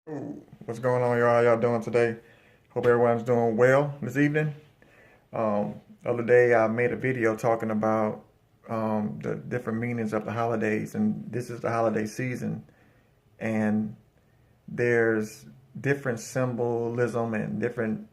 Ooh, what's going on, y'all? How y'all doing today? Hope everyone's doing well this evening. The other day I made a video talking about the different meanings of the holidays, and this is the holiday season, and there's different symbolism and different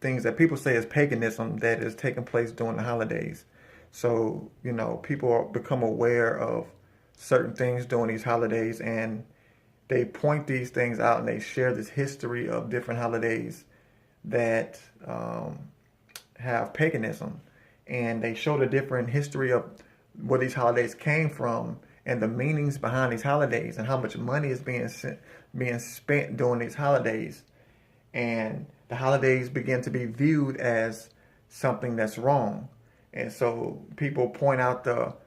things that people say is paganism that is taking place during the holidays. So, people become aware of certain things during these holidays, and they point these things out and they share this history of different holidays that have paganism. And they show the different history of where these holidays came from and the meanings behind these holidays and how much money is being spent during these holidays. And the holidays begin to be viewed as something that's wrong. And so people point out the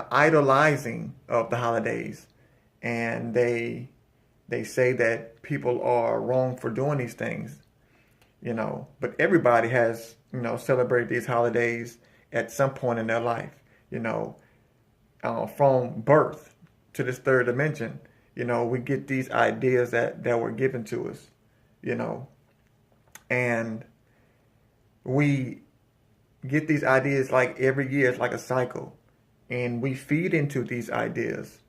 idolizing of the holidays, and they say that people are wrong for doing these things, But everybody has, celebrated these holidays at some point in their life, from birth to this third dimension. We get these ideas that were given to us, you know, and we get these ideas like every year. It's like a cycle, and we feed into these ideas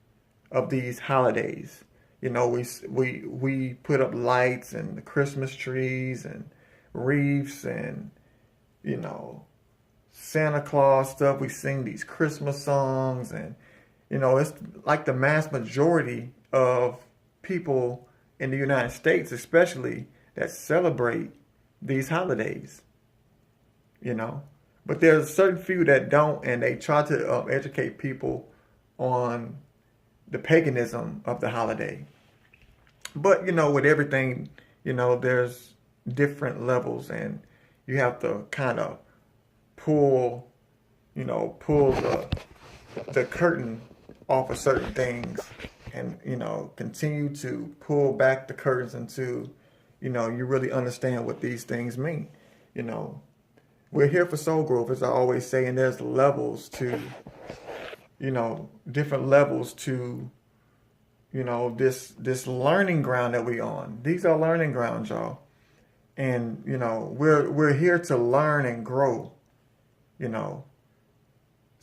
of these holidays. We put up lights and the Christmas trees and wreaths and you know Santa Claus stuff. We sing these Christmas songs, and it's like the mass majority of people in the United States, especially, that celebrate these holidays. You know, but there's a certain few that don't, and they try to educate people on the paganism of the holiday. But with everything, there's different levels, and you have to kind of pull, pull the curtain off of certain things, and continue to pull back the curtains until you really understand what these things mean. You know, we're here for soul growth, as I always say, and there's levels to, different levels to, this learning ground that we on. These are learning grounds, y'all. And, we're here to learn and grow, so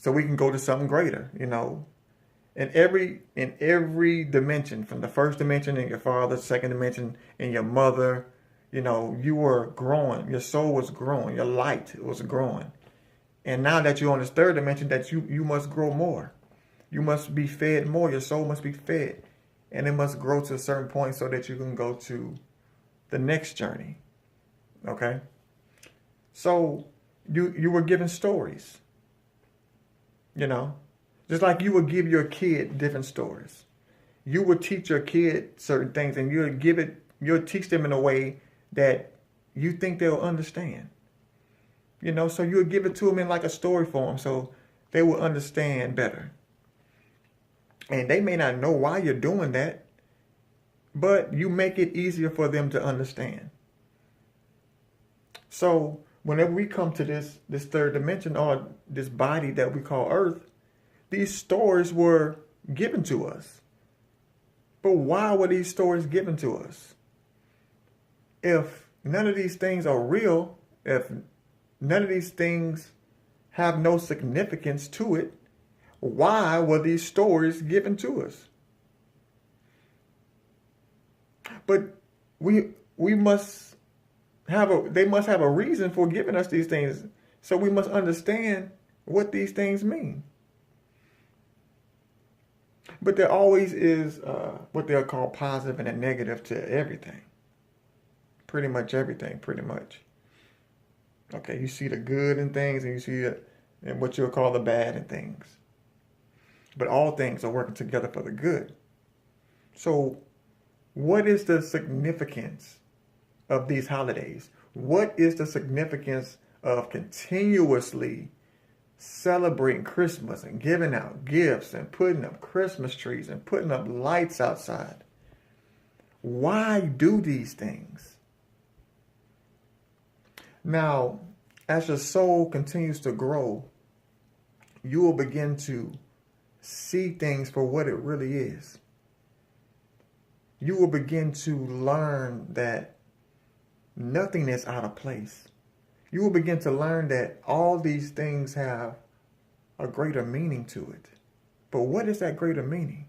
we can go to something greater, in every dimension, from the first dimension in your father, second dimension in your mother. You were growing, your soul was growing, your light was growing. And now that you're on this third dimension, that you must grow more. You must be fed more. Your soul must be fed. And it must grow to a certain point so that you can go to the next journey. Okay? So you were given stories. Just like you would give your kid different stories. You would teach your kid certain things, and you'll teach them in a way that you think they'll understand. So you'll give it to them in like a story form so they will understand better. And they may not know why you're doing that, but you make it easier for them to understand. So whenever we come to this third dimension, or this body that we call Earth, these stories were given to us. But why were these stories given to us? If none of these things are real, if none of these things have no significance to it, why were these stories given to us? But we must they must have a reason for giving us these things. So we must understand what these things mean. But there always is what they'll call positive and a negative to everything. Pretty much everything, pretty much. Okay, you see the good in things, and you see and what you'll call the bad in things. But all things are working together for the good. So what is the significance of these holidays? What is the significance of continuously celebrating Christmas and giving out gifts and putting up Christmas trees and putting up lights outside? Why do these things? Now, as your soul continues to grow, you will begin to see things for what it really is. you will begin to learn that nothing is out of place. You will begin to learn that all these things have a greater meaning to it. But what is that greater meaning?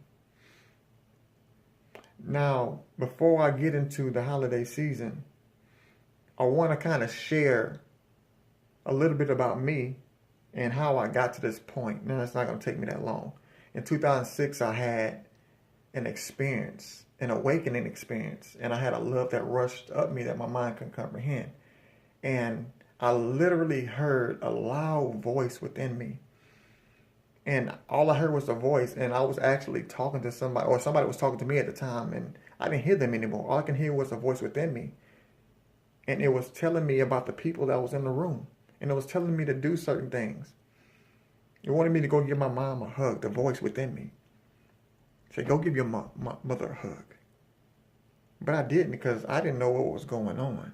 Now, before I get into the holiday season, I want to kind of share a little bit about me and how I got to this point. Now, it's not going to take me that long. In 2006, I had an experience, an awakening experience, and I had a love that rushed up me that my mind couldn't comprehend. And I literally heard a loud voice within me. And all I heard was a voice, and I was actually talking to somebody, or somebody was talking to me at the time, and I didn't hear them anymore. All I can hear was a voice within me. And it was telling me about the people that was in the room. And it was telling me to do certain things. It wanted me to go give my mom a hug, the voice within me. It said, go give your mother a hug. But I didn't, because I didn't know what was going on,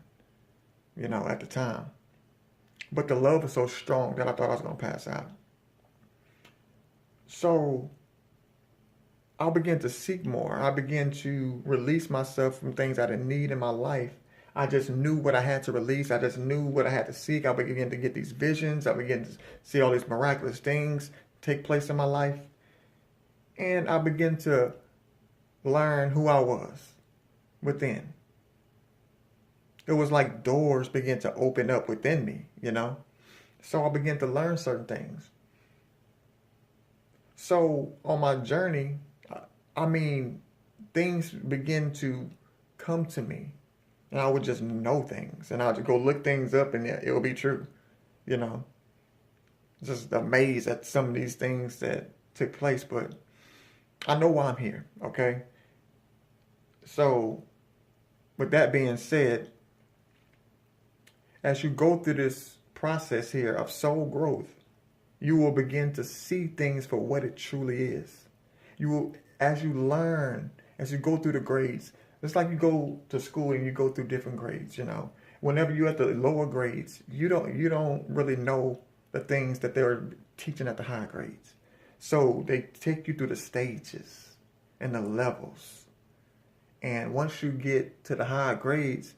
at the time. But the love was so strong that I thought I was going to pass out. So I began to seek more. I began to release myself from things I didn't need in my life. I just knew what I had to release. I just knew what I had to seek. I began to get these visions. I began to see all these miraculous things take place in my life. And I began to learn who I was within. It was like doors began to open up within me, So I began to learn certain things. So on my journey, things begin to come to me. And I would just know things. And I would just go look things up and it would be true. Just amazed at some of these things that took place. But I know why I'm here, okay? So with that being said, as you go through this process here of soul growth, you will begin to see things for what it truly is. You will, as you learn, as you go through the grades, it's like you go to school and you go through different grades, Whenever you're at the lower grades, you don't really know the things that they're teaching at the higher grades. So they take you through the stages and the levels. And once you get to the higher grades,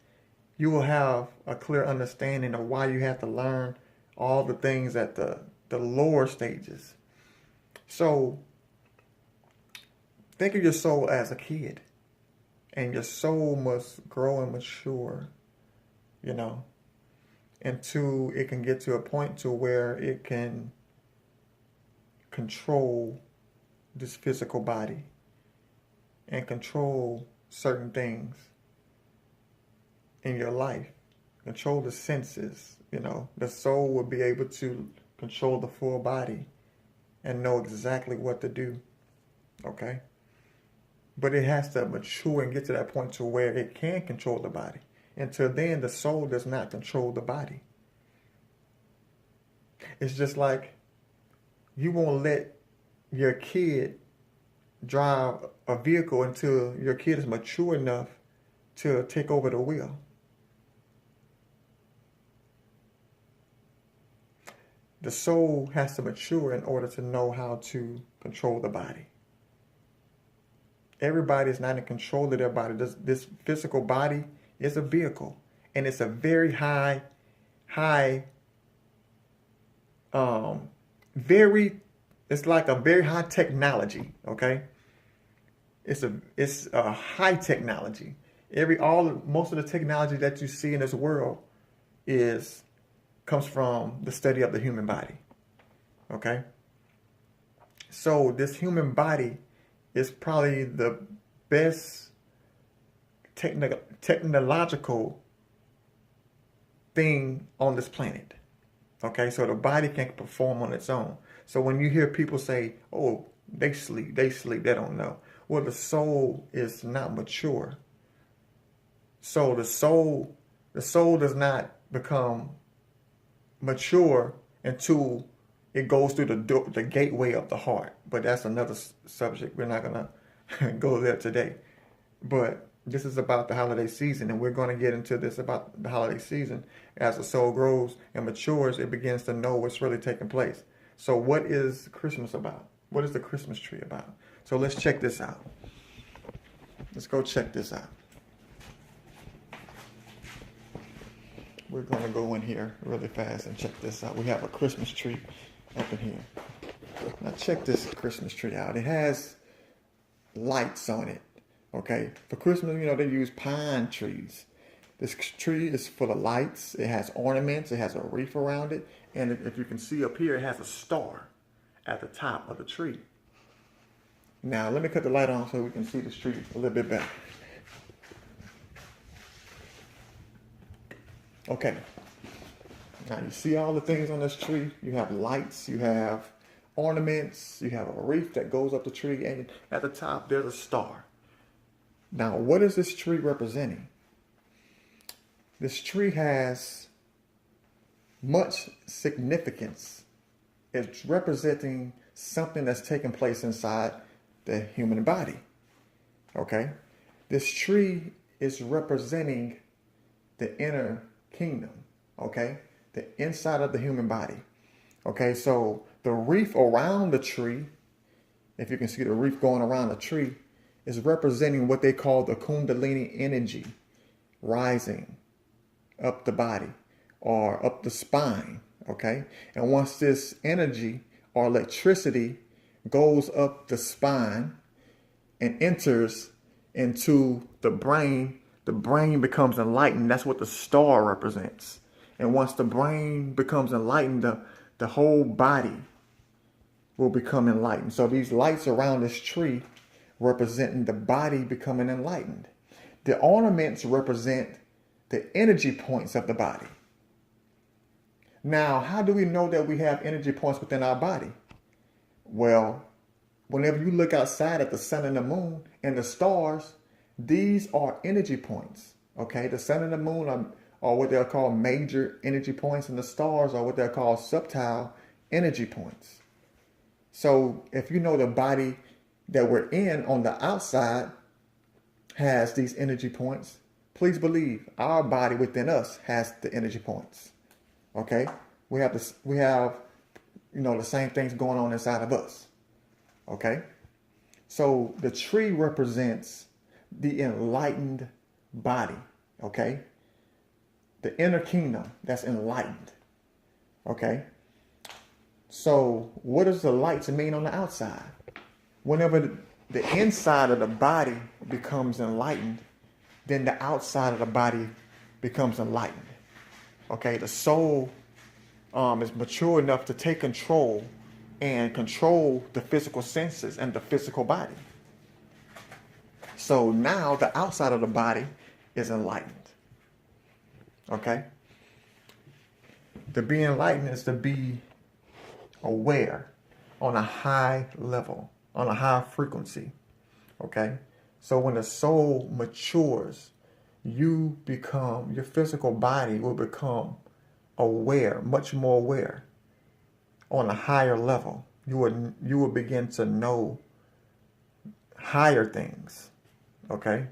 you will have a clear understanding of why you have to learn all the things at the lower stages. So think of your soul as a kid. And your soul must grow and mature, until it can get to a point to where it can control this physical body and control certain things in your life. Control the senses, The soul will be able to control the full body and know exactly what to do, okay? But it has to mature and get to that point to where it can control the body. Until then, the soul does not control the body. It's just like you won't let your kid drive a vehicle until your kid is mature enough to take over the wheel. The soul has to mature in order to know how to control the body. Everybody is not in control of their body. This physical body is a vehicle, and it's a very it's like a very high technology. Okay, it's a high technology. Most of the technology that you see in this world comes from the study of the human body. Okay, so this human body is probably the best technological thing on this planet. Okay, so the body can perform on its own. So when you hear people say, oh, they sleep, they don't know. Well, the soul is not mature. So the soul does not become mature until it goes through the gateway of the heart. But that's another subject. We're not going to go there today. But this is about the holiday season, and we're going to get into this about the holiday season. As the soul grows and matures, it begins to know what's really taking place. So what is Christmas about? What is the Christmas tree about? So let's check this out. Let's go check this out. We're going to go in here really fast and check this out. We have a Christmas tree up in here. Now check this Christmas tree out. It has lights on it. Okay. For Christmas, they use pine trees. This tree is full of lights. It has ornaments. It has a wreath around it. And if you can see up here, it has a star at the top of the tree. Now, let me cut the light on so we can see this tree a little bit better. Okay. Now, you see all the things on this tree? You have lights. You have ornaments. You have a wreath that goes up the tree. And at the top, there's a star. Now, what is this tree representing? This tree has much significance. It's representing something that's taking place inside the human body. Okay? This tree is representing the inner kingdom. Okay? The inside of the human body. Okay? So the wreath around the tree, if you can see the wreath going around the tree, is representing what they call the Kundalini energy rising up the body or up the spine, okay? And once this energy or electricity goes up the spine and enters into the brain becomes enlightened. That's what the star represents. And once the brain becomes enlightened, the whole body will become enlightened. So these lights around this tree representing the body becoming enlightened. The ornaments represent the energy points of the body. Now, how do we know that we have energy points within our body? Well, whenever you look outside at the sun and the moon and the stars, these are energy points. Okay, the sun and the moon are what they'll call major energy points, and the stars are what they'll call subtle energy points. So if you know the body that we're in on the outside has these energy points, please believe our body within us has the energy points. Okay? We have the same things going on inside of us. Okay? So the tree represents the enlightened body. Okay? The inner kingdom that's enlightened. Okay? So what does the lights mean on the outside? Whenever the inside of the body becomes enlightened, then the outside of the body becomes enlightened. Okay, the soul is mature enough to take control and control the physical senses and the physical body. So now the outside of the body is enlightened. Okay? To be enlightened is to be aware on a high level, on a high frequency. Okay? So when the soul matures, your physical body will become aware, much more aware, on a higher level. You will begin to know higher things. Okay?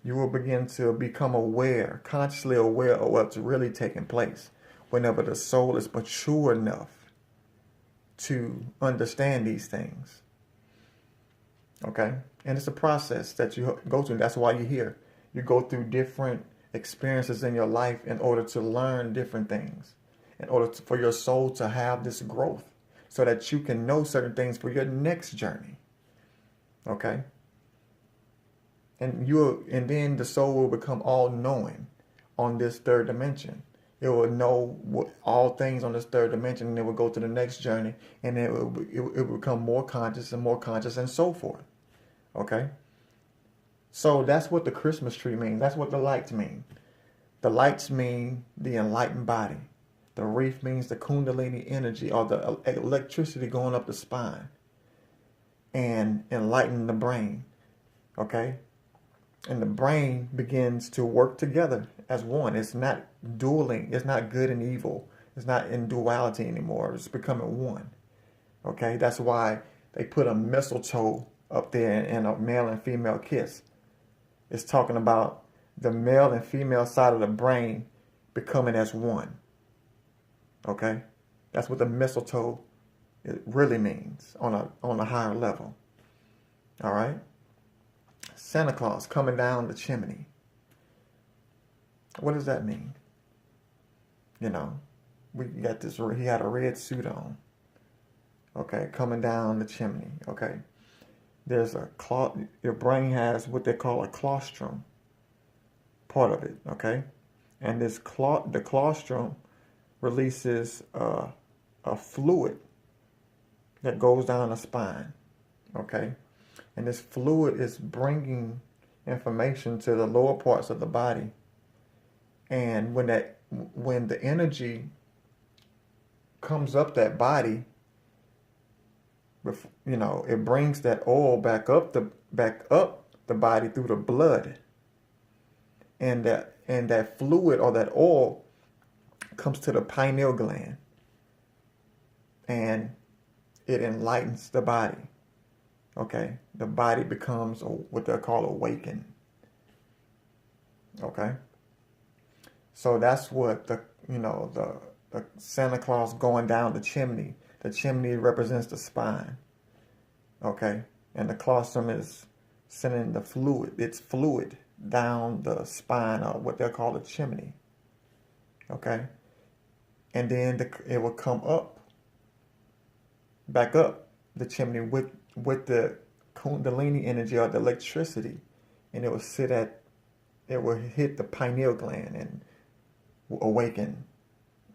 You will begin to become aware, consciously aware of what's really taking place whenever the soul is mature enough to understand these things. Okay? And it's a process that you go through. That's why you're here. You go through different experiences in your life in order to learn different things, in order for your soul to have this growth so that you can know certain things for your next journey. Okay? And then the soul will become all-knowing on this third dimension. It will know all things on this third dimension, and it will go to the next journey, and it will become more conscious and so forth. Okay? So that's what the Christmas tree means. That's what the lights mean. The lights mean the enlightened body. The wreath means the Kundalini energy or the electricity going up the spine and enlighten the brain. Okay? And the brain begins to work together as one. It's not dueling. It's not good and evil. It's not in duality anymore. It's becoming one. Okay? That's why they put a mistletoe up there in a male and female kiss. It's talking about the male and female side of the brain becoming as one. Okay? That's what the mistletoe really means on a higher level. All right? Santa Claus coming down the chimney. What does that mean? You know, we got this, he had a red suit on. Okay, coming down the chimney. Okay. There's your brain has what they call a claustrum, part of it. Okay. And the claustrum releases a fluid that goes down the spine. Okay. And this fluid is bringing information to the lower parts of the body. And when the energy comes up that body, you know, it brings that oil back up the body through the blood. And that fluid or that oil comes to the pineal gland. And it enlightens the body. Okay, the body becomes what they call awakened. Okay, so that's what the Santa Claus going down the chimney. The chimney represents the spine. Okay, and the claustrum is sending the fluid. It's fluid down the spine, or what they call the chimney. Okay, and then it will come up, back up the chimney with the Kundalini energy or the electricity, and it will hit the pineal gland and will awaken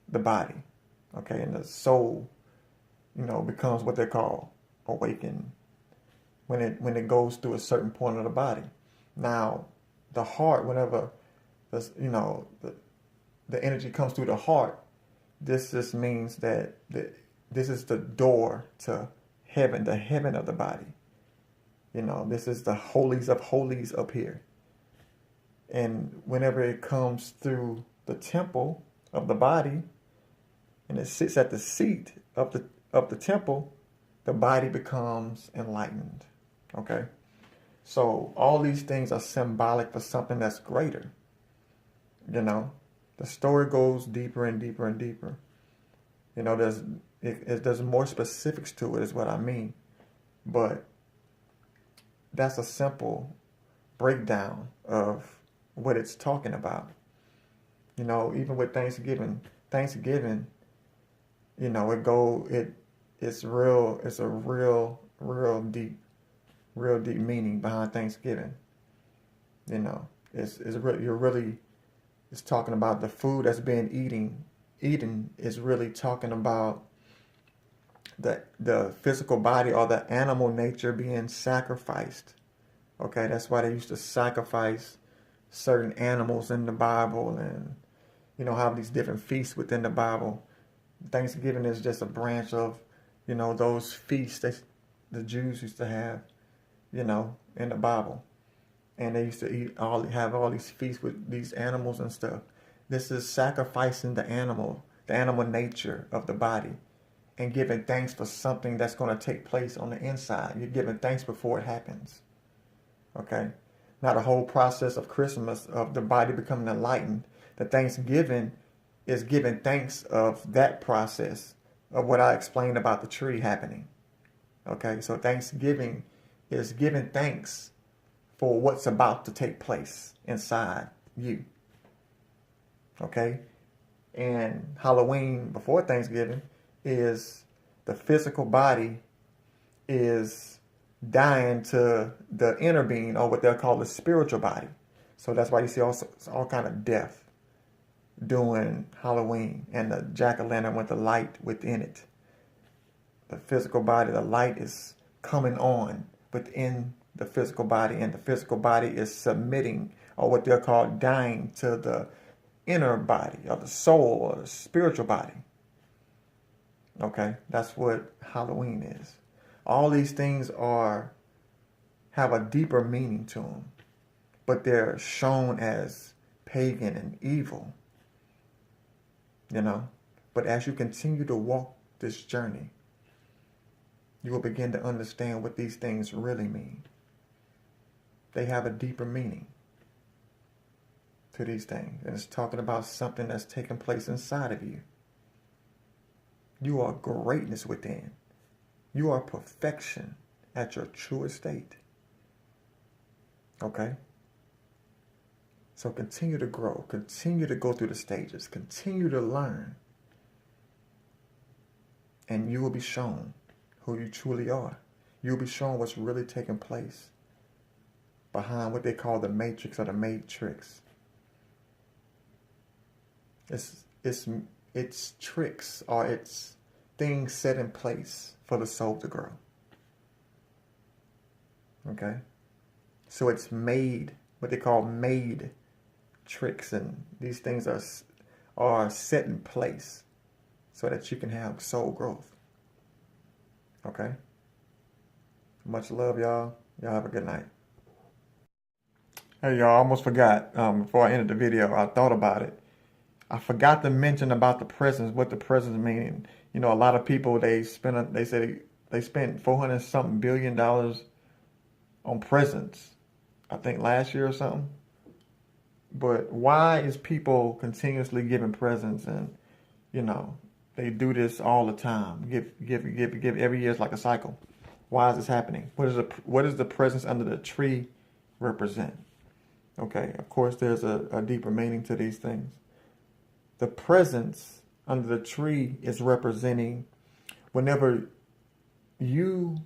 the body. Okay, and the soul, becomes what they call awakened when it goes through a certain point of the body. Now, the heart, whenever the energy comes through the heart, this just means that this is the door to heaven, the heaven of the body. This is the holies of holies up here. And whenever it comes through the temple of the body, and it sits at the seat of the temple, the body becomes enlightened. Okay? So all these things are symbolic for something that's greater. The story goes deeper and deeper and deeper. There's more specifics to it, is what I mean. But that's a simple breakdown of what it's talking about. Even with Thanksgiving, it's a real deep meaning behind Thanksgiving. It's talking about the food that's being eaten is really talking about the physical body or the animal nature being sacrificed. Okay, that's why they used to sacrifice certain animals in the Bible, and have these different feasts within the Bible. Thanksgiving is just a branch of those feasts that the Jews used to have in the Bible, and they used to have all these feasts with these animals and stuff. This is sacrificing the animal nature of the body, and giving thanks for something that's going to take place on the inside. You're giving thanks before it happens. Okay? Now the whole process of Christmas, of the body becoming enlightened, the Thanksgiving is giving thanks of that process of what I explained about the tree happening. Okay? So Thanksgiving is giving thanks for what's about to take place inside you. Okay? And Halloween, before Thanksgiving, is the physical body is dying to the inner being, or what they'll call the spiritual body. So that's why you see all kind of death during Halloween, and the jack-o'-lantern with the light within it. The physical body, the light is coming on within the physical body, and the physical body is submitting, or what they'll call dying, to the inner body, or the soul, or the spiritual body. Okay, that's what Halloween is. All these things have a deeper meaning to them, but they're shown as pagan and evil. But as you continue to walk this journey, you will begin to understand what these things really mean. They have a deeper meaning to these things, and it's talking about something that's taking place inside of you. You are greatness within. You are perfection at your truest state. Okay? So continue to grow. Continue to go through the stages. Continue to learn. And you will be shown who you truly are. You'll be shown what's really taking place behind what they call the matrix or the matrix. It's tricks or it's things set in place for the soul to grow. Okay? So it's made, what they call made tricks, and these things are set in place so that you can have soul growth. Okay? Much love, y'all. Y'all have a good night. Hey, y'all, I almost forgot. Before I ended the video, I thought about it. I forgot to mention about the presence, what the presence mean. You know, a lot of people, they spent $400 something billion on presents, I think last year or something. But why is people continuously giving presents? And, you know, they do this all the time. Give every year. It's like a cycle. Why is this happening? What does the presence under the tree represent? Okay, of course, there's a deeper meaning to these things. The presence under the tree is representing whenever the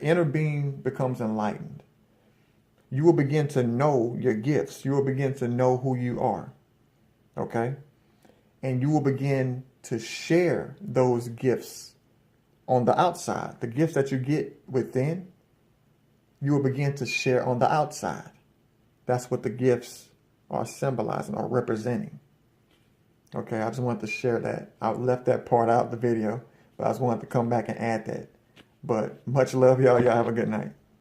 inner being becomes enlightened, you will begin to know your gifts. You will begin to know who you are. Okay? And you will begin to share those gifts on the outside. The gifts that you get within, you will begin to share on the outside. That's what the gifts are symbolizing or representing. Okay, I just wanted to share that. I left that part out of the video, but I just wanted to come back and add that. But much love, y'all. Y'all have a good night.